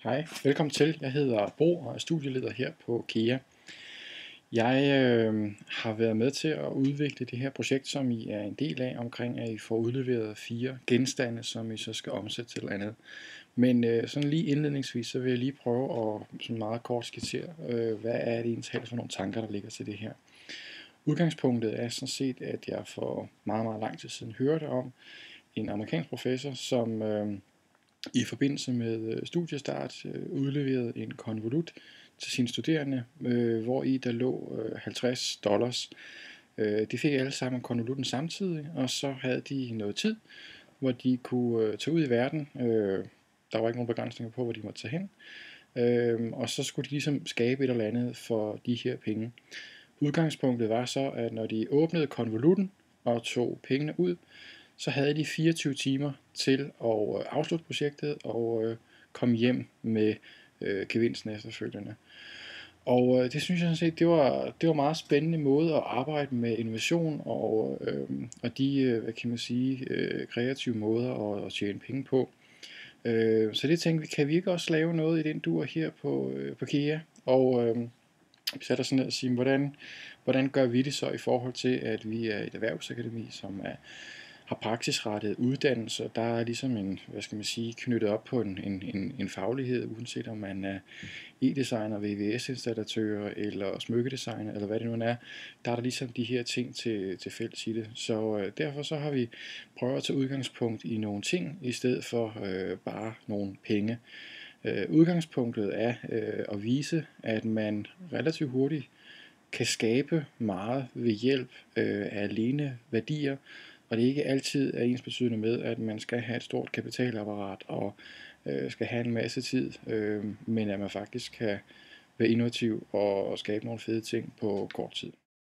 Hej, velkommen til. Jeg hedder Bo og er studieleder her på KEA. Jeg har været med til at udvikle det her projekt, som I er en del af, omkring at I får udleveret 4 genstande, som I så skal omsætte til noget andet. Men sådan lige indledningsvis, så vil jeg lige prøve at sådan meget kort skitsere, hvad er det egentlig for nogle tanker, der ligger til det her. Udgangspunktet er sådan set, at jeg for meget, meget lang tid siden hørte om en amerikansk professor, som i forbindelse med studiestart udleverede en konvolut til sine studerende, hvor i der lå $50. De fik alle sammen konvolutten samtidig, og så havde de noget tid, hvor de kunne tage ud i verden. Der var ikke nogen begrænsninger på, hvor de måtte tage hen. Og så skulle de ligesom skabe et eller andet for de her penge. Udgangspunktet var så, at når de åbnede konvolutten og tog pengene ud, så havde de 24 timer til at afslutte projektet og komme hjem med gevinsten efterfølgende. Og det synes jeg sådan set, det var en meget spændende måde at arbejde med innovation og de, hvad kan man sige, kreative måder at tjene penge på. Så det tænkte vi, kan vi ikke også lave noget i den dur her på KEA? Og vi satte os sådan ned og sige, hvordan gør vi det så i forhold til, at vi er et erhvervsakademi, som har praksisrettet uddannelse. Der er ligesom knyttet op på en faglighed, uanset om man er e-designer, VVS-installatør eller smykkedesigner, eller hvad det nu er. Der er der ligesom de her ting til fælles i det. Så derfor så har vi prøvet at tage udgangspunkt i nogle ting, i stedet for bare nogle penge. Udgangspunktet er at vise, at man relativt hurtigt kan skabe meget ved hjælp af alene værdier, og det ikke altid er ensbetydende med, at man skal have et stort kapitalapparat og skal have en masse tid, men at man faktisk kan være innovativ og skabe nogle fede ting på kort tid.